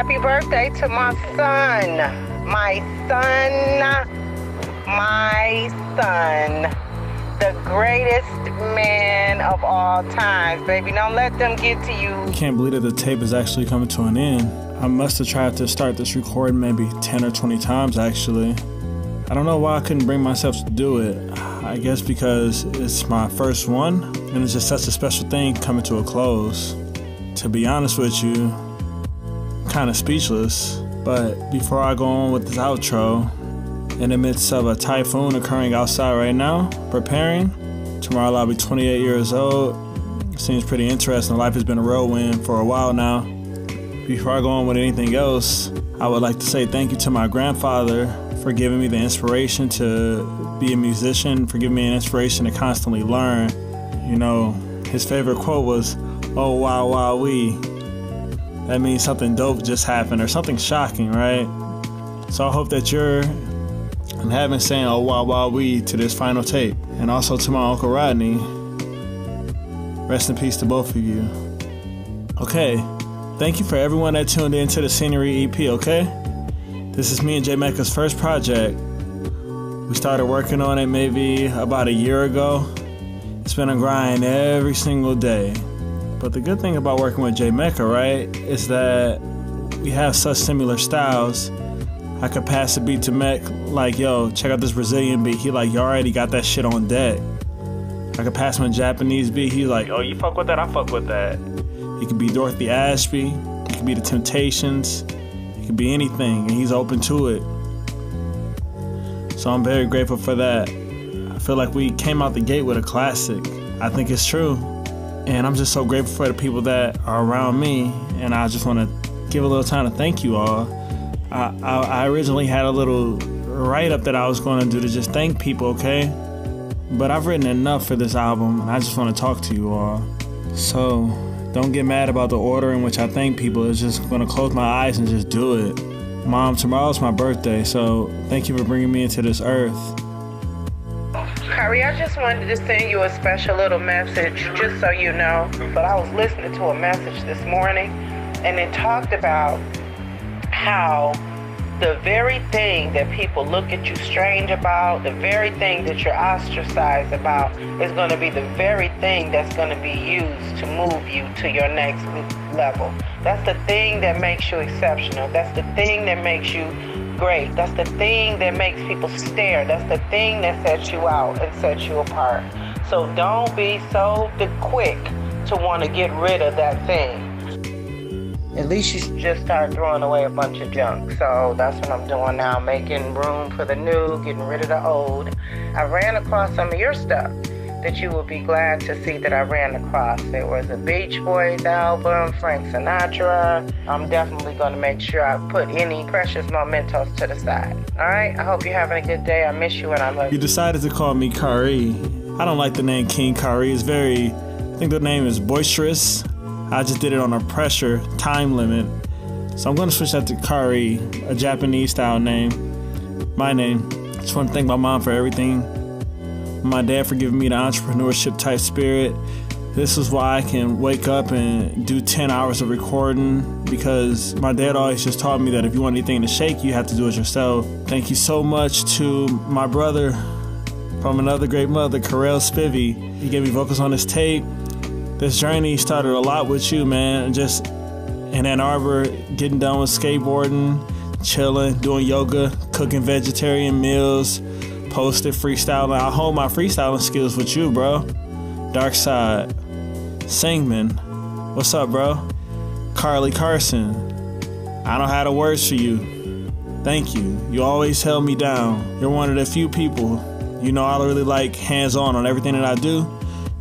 Happy birthday to my son. My son. The greatest man of all times, baby. Don't let them get to you. I can't believe that the tape is actually coming to an end. I must have tried to start this recording maybe 10 or 20 times, actually. I don't know why I couldn't bring myself to do it. I guess because it's my first one, and it's just such a special thing coming to a close. To be honest with you, I'm kind of speechless. But before I go on with this outro, in the midst of a typhoon occurring outside right now, preparing. Tomorrow I'll be 28 years old. Seems pretty interesting. Life has been a whirlwind for a while now. Before I go on with anything else, I would like to say thank you to my grandfather for giving me the inspiration to be a musician, for giving me an inspiration to constantly learn. You know, his favorite quote was, "Oh, wow, wow, wee." That means something dope just happened or something shocking, right? So I hope that you're having saying, "Oh, wow, wow, wee" to this final tape. And also to my Uncle Rodney. Rest in peace to both of you. Okay. Thank you for everyone that tuned in to the Scenery EP, okay? This is me and J Mecca's first project. We started working on it maybe about a year ago. It's been a grind every single day. But the good thing about working with J Mecca, right, is that we have such similar styles. I could pass a beat to Mec like, "Yo, check out this Brazilian beat." He like, "You already got that shit on deck." I could pass him a Japanese beat. He's like, "Oh, you fuck with that? I fuck with that." It could be Dorothy Ashby. It could be The Temptations. It could be anything, and he's open to it. So I'm very grateful for that. I feel like we came out the gate with a classic. I think it's true. And I'm just so grateful for the people that are around me. And I just want to give a little time to thank you all. I originally had a little write-up that I was going to do to just thank people, okay? But I've written enough for this album, and I just want to talk to you all. So don't get mad about the order in which I thank people. It's just going to close my eyes and just do it. Mom, tomorrow's my birthday, so thank you for bringing me into this earth. Khari, I just wanted to send you a special little message, just so you know. But I was listening to a message this morning, and it talked about how the very thing that people look at you strange about, the very thing that you're ostracized about, is going to be the very thing that's going to be used to move you to your next level. That's the thing that makes you exceptional. That's the thing that makes you great. That's the thing that makes people stare. That's the thing that sets you out and sets you apart. So don't be so quick to want to get rid of that thing. At least you should just start throwing away a bunch of junk. So that's what I'm doing now, making room for the new, getting rid of the old. I ran across some of your stuff that you will be glad to see that I ran across. There was a Beach Boys album, Frank Sinatra. I'm definitely going to make sure I put any precious mementos to the side. All right? I hope you're having a good day. I miss you and I love you. You decided to call me Khari. I don't like the name King Khari. It's I think the name is boisterous. I just did it on a pressure time limit. So I'm going to switch that to Khari, a Japanese style name. My name. I just want to thank my mom for everything. My dad for giving me the entrepreneurship type spirit. This is why I can wake up and do 10 hours of recording, because my dad always just taught me that if you want anything to shake, you have to do it yourself. Thank you so much to my brother from another great mother, Karel Spivey. He gave me vocals on this tape. This journey started a lot with you, man. Just in Ann Arbor, getting done with skateboarding, chilling, doing yoga, cooking vegetarian meals, posted freestyling. I hold my freestyling skills with you, bro. Dark Side, Singman, what's up, bro? Carly Carson, I don't have the words for you. Thank you. You always held me down. You're one of the few people. You know I really like hands-on everything that I do.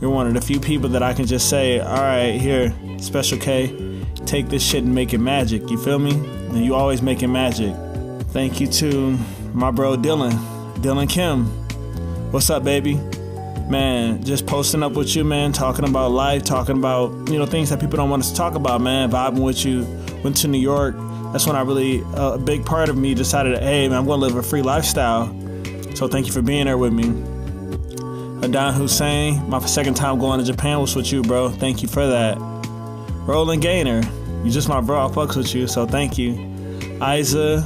You're one of the few people that I can just say, all right, here, Special K, take this shit and make it magic. You feel me? And you always make it magic. Thank you to my bro Dylan Kim. What's up, baby? Man, just posting up with you, man, talking about life, talking about, things that people don't want us to talk about, man, vibing with you. Went to New York. That's when a big part of me decided, hey, man, I'm going to live a free lifestyle. So thank you for being there with me. Adon Hussein, my second time going to Japan was with you, bro. Thank you for that. Roland Gaynor, You just my bro. I fucks with you, so thank you. Isa,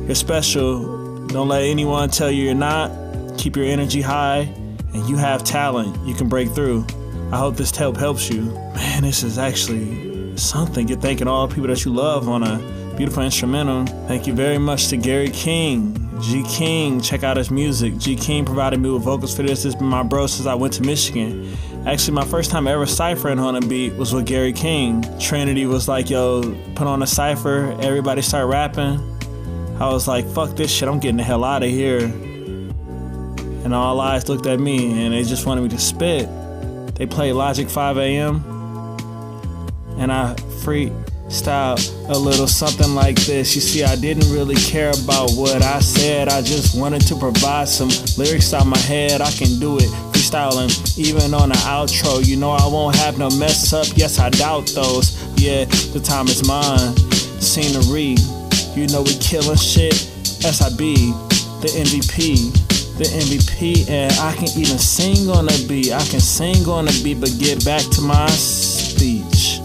you're special. Don't let anyone tell you you're not. Keep your energy high, and you have talent. You can break through. I hope this help helps you. Man, this is actually something. You're thanking all the people that you love on a beautiful instrumental. Thank you very much to Gary King. G King, check out his music. G King provided me with vocals for this. This has been my bro since I went to Michigan. Actually, my first time ever ciphering on a beat was with Gary King. Trinity was like, yo, put on a cipher. Everybody start rapping. I was like, fuck this shit. I'm getting the hell out of here. And all eyes looked at me and they just wanted me to spit. They played Logic 5 a.m. and I freestyle a little something like this. You see, I didn't really care about what I said. I just wanted to provide some lyrics out my head. I can do it freestyling even on the outro. You know I won't have no mess up. Yes, I doubt those. Yeah, the time is mine. Scenery, you know we killing shit. SIB, the MVP. The MVP, and I can even sing on the beat. I can sing on the beat, but get back to my speech.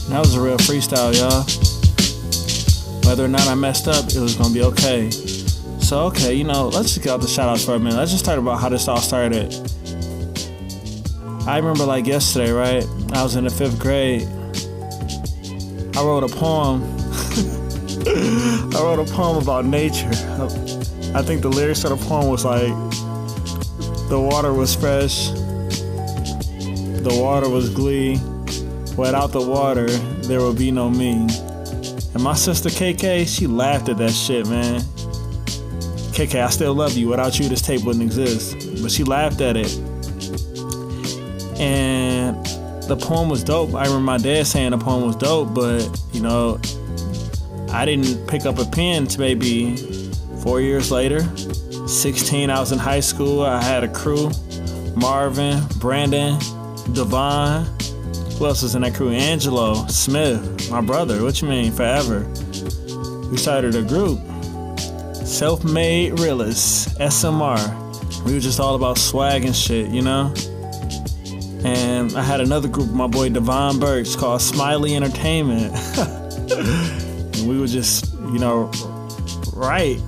That was a real freestyle, y'all. Whether or not I messed up, it was gonna be okay. So, okay, you know, let's just get out the shout outs for a minute. Let's just talk about how this all started. I remember like yesterday, right? I was in the 5th grade. I wrote a poem. I wrote a poem about nature. I think the lyrics of the poem was like, the water was fresh, the water was glee, without the water, there would be no me. And my sister KK, she laughed at that shit, man. KK, I still love you. Without you, this tape wouldn't exist. But she laughed at it. And the poem was dope. I remember my dad saying the poem was dope, but, you know, I didn't pick up a pen to maybe 4 years later. 16, I was in high school. I had a crew. Marvin, Brandon, Devon. Who else was in that crew? Angelo, Smith, my brother. What you mean, forever? We started a group. Self-Made Realists, SMR. We were just all about swag and shit, you know? And I had another group with my boy Devon Burks called Smiley Entertainment. And we were just, you know, right.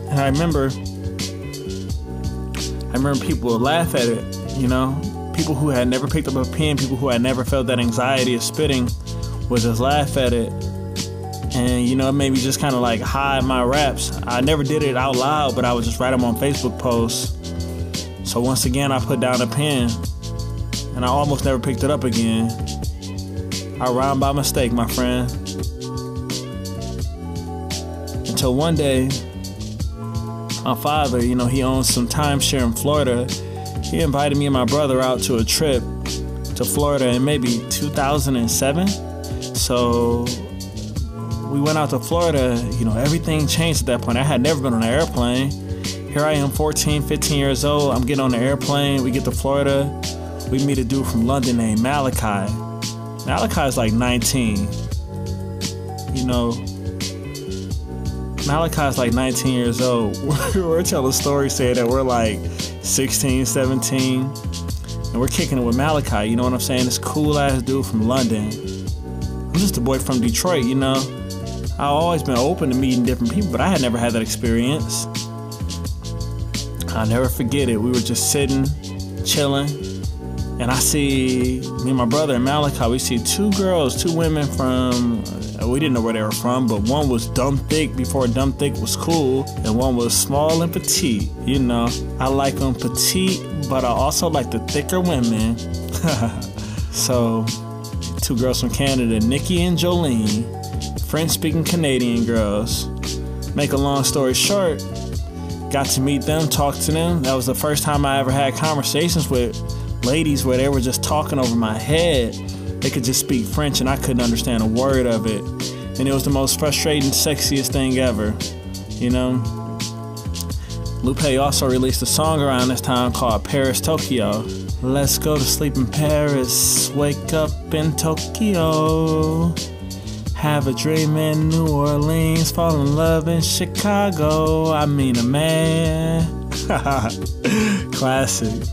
And I remember people would laugh at it, you know? People who had never picked up a pen, people who had never felt that anxiety of spitting would just laugh at it. And, you know, it made me just kind of like hide my raps. I never did it out loud, but I would just write them on Facebook posts. So once again, I put down a pen and I almost never picked it up again. I rhymed by mistake, my friend. Until one day, my father, you know, he owns some timeshare in Florida. He invited me and my brother out to a trip to Florida in maybe 2007. So we went out to Florida. You know, everything changed at that point. I had never been on an airplane. Here I am, 14, 15 years old. I'm getting on the airplane. We get to Florida. We meet a dude from London named Malachi. Malachi's like 19. You know, Malachi's like 19 years old. We're telling stories saying that we're like 16, 17, and we're kicking it with Malachi, you know what I'm saying? This cool ass dude from London. I'm just a boy from Detroit, you know? I've always been open to meeting different people, but I had never had that experience. I'll never forget it. We were just sitting, chilling, and I see me and my brother and Malachi, we see two girls, two women from, we didn't know where they were from, but one was dumb thick before dumb thick was cool, and one was small and petite. You know, I like them petite, but I also like the thicker women. So, two girls from Canada, Nikki and Jolene, French-speaking Canadian girls. Make a long story short, got to meet them, talk to them. That was the first time I ever had conversations with ladies where they were just talking over my head. They could just speak French and I couldn't understand a word of it. And it was the most frustrating, sexiest thing ever, you know? Lupe also released a song around this time called Paris, Tokyo. Let's go to sleep in Paris, wake up in Tokyo. Have a dream in New Orleans, fall in love in Chicago. I mean a man. Classic.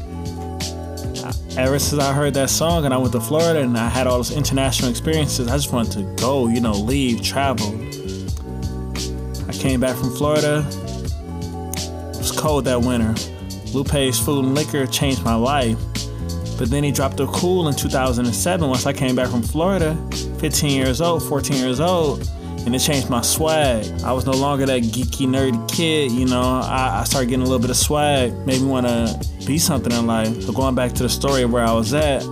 ever since I heard that song and I went to Florida and I had all those international experiences, I just wanted to go, leave, travel. I came back from Florida. It was cold that winter. Lupe's Food and Liquor changed my life. But then he dropped a cool in 2007 once I came back from Florida, 14 years old, and it changed my swag. I was no longer that geeky, nerdy kid, I started getting a little bit of swag, made me want to be something in life. So going back to the story of where I was at,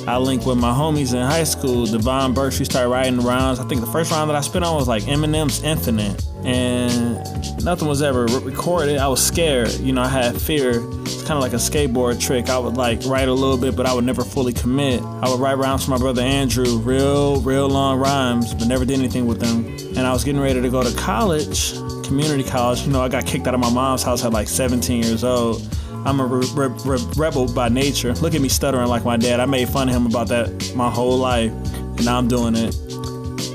I linked with my homies in high school, Devon Burks. We started writing the rhymes. I think the first rhyme that I spit on was like Eminem's Infinite. And nothing was ever recorded. I was scared. I had fear. It's kind of like a skateboard trick. I would like write a little bit, but I would never fully commit. I would write rhymes for my brother Andrew, real long rhymes, but never did anything with them. And I was getting ready to go to college, community college. I got kicked out of my mom's house at like 17 years old. I'm a rebel by nature. Look at me stuttering like my dad. I made fun of him about that my whole life, and now I'm doing it.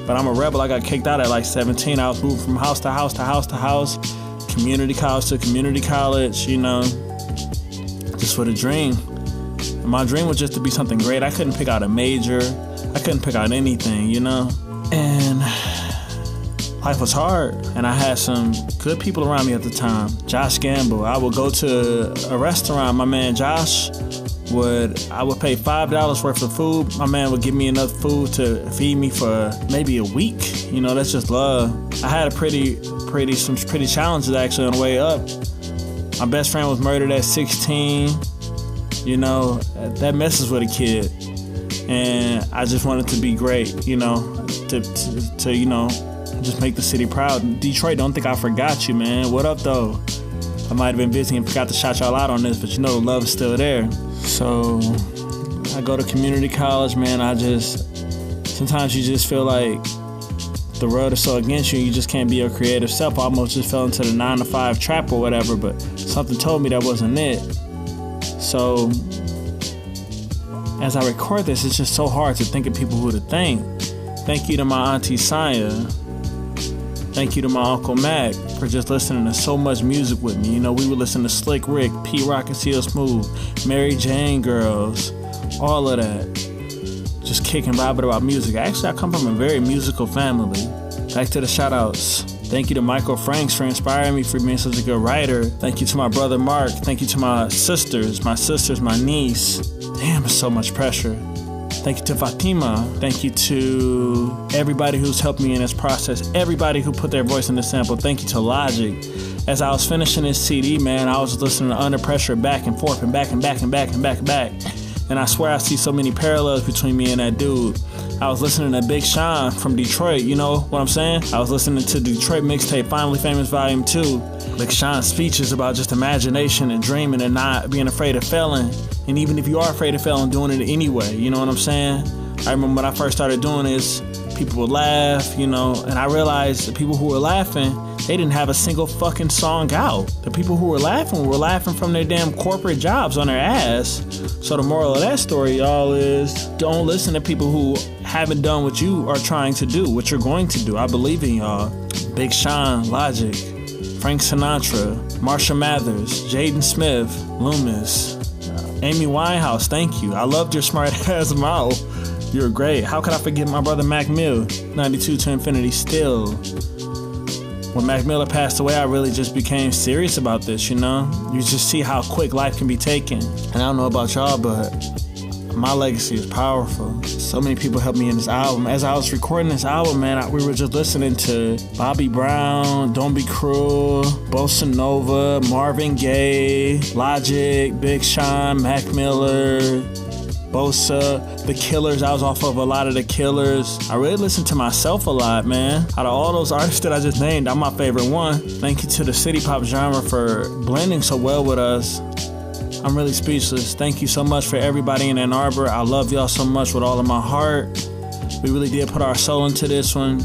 But I'm a rebel. I got kicked out at like 17. I was moving from house to house to house to house, community college to community college, just for the dream. And my dream was just to be something great. I couldn't pick out a major. I couldn't pick out anything, And life was hard. And I had some good people around me at the time. Josh Gamble. I would go to a restaurant. My man Josh I would pay $5 worth of food. My man would give me enough food to feed me for maybe a week. That's just love. I had some pretty challenges actually on the way up. My best friend was murdered at 16. That messes with a kid. And I just wanted to be great, to just make the city proud. Detroit, don't think I forgot you, man. What up, though? I might have been busy and forgot to shout y'all out on this, but the love is still there. So I go to community college, man. Sometimes you just feel like the world is so against you, you just can't be your creative self. I almost just fell into the 9-to-5 trap or whatever, but something told me that wasn't it. So as I record this, it's just so hard to think of people who to thank. Thank you to my auntie Saya. Thank you to my Uncle Mac for just listening to so much music with me. We would listen to Slick Rick, P-Rock and CL Smooth, Mary Jane Girls, all of that. Just kicking vibing about music. Actually, I come from a very musical family. Back to the shout-outs. Thank you to Michael Franks for inspiring me for being such a good writer. Thank you to my brother Mark. Thank you to my sisters, my niece. Damn, it's so much pressure. Thank you to Fatima. Thank you to everybody who's helped me in this process. Everybody who put their voice in the sample. Thank you to Logic. As I was finishing this CD, man, I was listening to Under Pressure back and forth and back and back and back and back and back. And I swear I see so many parallels between me and that dude. I was listening to Big Sean from Detroit, you know what I'm saying? I was listening to Detroit Mixtape, Finally Famous Volume 2. Big Sean's speeches about just imagination and dreaming and not being afraid of failing. And even if you are afraid of failing, doing it anyway, you know what I'm saying? I remember when I first started doing this, people would laugh, and I realized the people who were laughing, they didn't have a single fucking song out. The people who were laughing from their damn corporate jobs on their ass. So the moral of that story, y'all, is don't listen to people who haven't done what you are trying to do, what you're going to do. I believe in y'all. Big Sean, Logic, Frank Sinatra, Marsha Mathers, Jaden Smith, Loomis, Amy Winehouse, thank you. I loved your smart ass mouth. You're great. How could I forget my brother Mac Mill, 92 to Infinity still. When Mac Miller passed away, I really just became serious about this, You just see how quick life can be taken. And I don't know about y'all, but my legacy is powerful. So many people helped me in this album. As I was recording this album, man, we were just listening to Bobby Brown, Don't Be Cruel, Bossa Nova, Marvin Gaye, Logic, Big Sean, Mac Miller, Bossa, The Killers. I was off of a lot of The Killers. I really listened to myself a lot, man. Out of all those artists that I just named, I'm my favorite one. Thank you to the city pop genre for blending so well with us. I'm really speechless. Thank you so much for everybody in Ann Arbor. I love y'all so much with all of my heart. We really did put our soul into this one.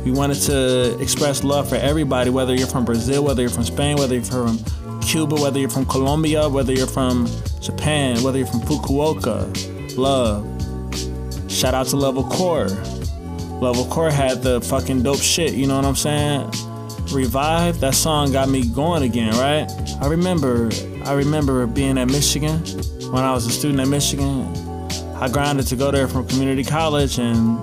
We wanted to express love for everybody, whether you're from Brazil, whether you're from Spain, whether you're from Cuba, whether you're from Colombia, whether you're from Japan, whether you're from Fukuoka. Love. Shout out to Level Core. Level Core had the fucking dope shit, you know what I'm saying? Revive, that song got me going again, right? I remember being at Michigan. when I was a student at Michigan. I grinded to go there from community college, and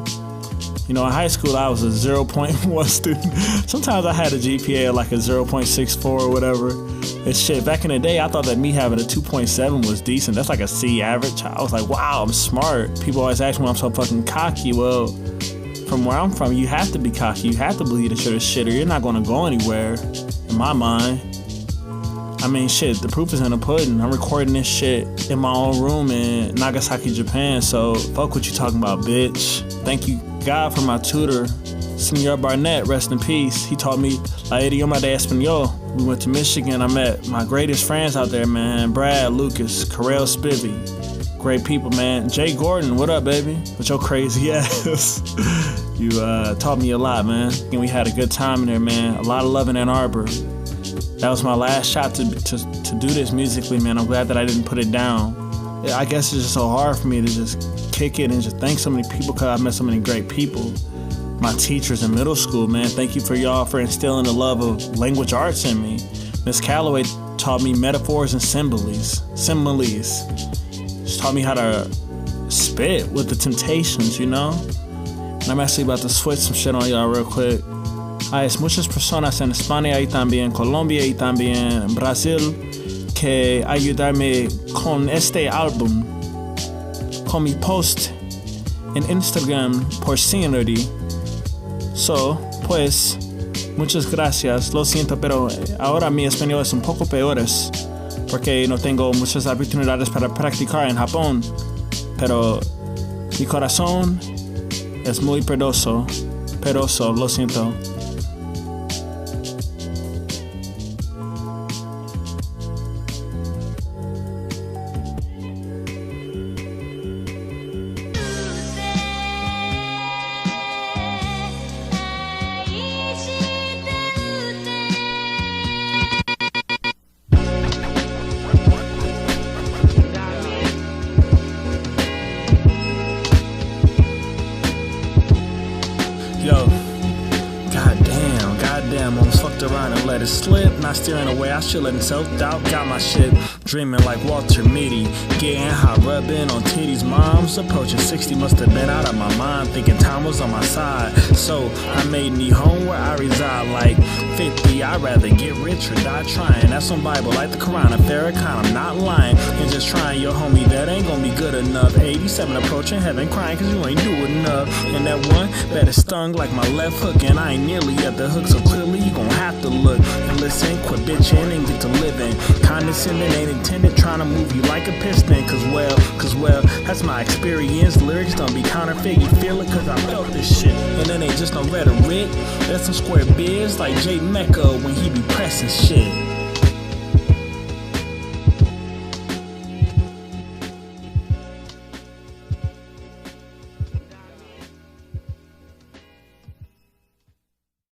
in high school I was a 0.1 student. Sometimes I had a GPA of like a 0.64 or whatever. It's shit. Back in the day, I thought that me having a 2.7 was decent. That's like a C average. I was like, wow, I'm smart. People always ask me why I'm so fucking cocky. Well, from where I'm from, you have to be cocky. You have to believe that you're the shit, or you're not going to go anywhere, in my mind. I mean, shit, the proof is in the pudding. I'm recording this shit in my own room in Nagasaki, Japan, so fuck what you talking about, bitch. Thank you, God, for my tutor, Senor Barnett, rest in peace. He taught me La Idioma de Español. We went to Michigan. I met my greatest friends out there, man. Brad, Lucas, Karel Spivey. Great people, man. Jay Gordon, what up, baby? With your crazy ass. You taught me a lot, man. And we had a good time in there, man. A lot of love in Ann Arbor. That was my last shot to do this musically, man. I'm glad that I didn't put it down. I guess it's just so hard for me to just kick it and just thank so many people, because I've met so many great people. My teachers in middle school, man. Thank you for y'all for instilling the love of language arts in me. Miss Calloway taught me metaphors and similes. She taught me how to spit with the Temptations, And I'm actually about to switch some shit on y'all real quick. Hay muchas personas en España y también Colombia y también Brasil que ayudarme con este álbum, con mi post en Instagram por Scenery. Pues, muchas gracias. Lo siento, pero ahora mi español es un poco peores porque no tengo muchas oportunidades para practicar en Japón. Pero mi corazón es muy pedoso, lo siento. Yo, goddamn, almost fucked around and let it slip. Not steering away, I should let self-doubt. Got my shit dreaming like Walter Mitty, getting hot, rubbing on titties. Mom's approaching 60, must have been out of my mind, thinking time was on my side. So I made me home where I reside, like 50. I'd rather get rich or die trying. That's on Bible, like the Quran, a Farrakhan. I'm not lying, and just trying, yo homie, that ain't gonna be good enough. 87 approaching heaven, crying cause you ain't doing enough. And that one that is stung like my left hook, and I ain't nearly at the hook, so clearly you gon' have to look and listen, quit bitching and get to living. Condescending ain't intended, trying to move you like a piston, cause well, that's my experience. Lyrics don't be counterfeit, you feel it cause I felt this shit. And it ain't just no rhetoric, that's some square biz like Mecca when he be pressing shit.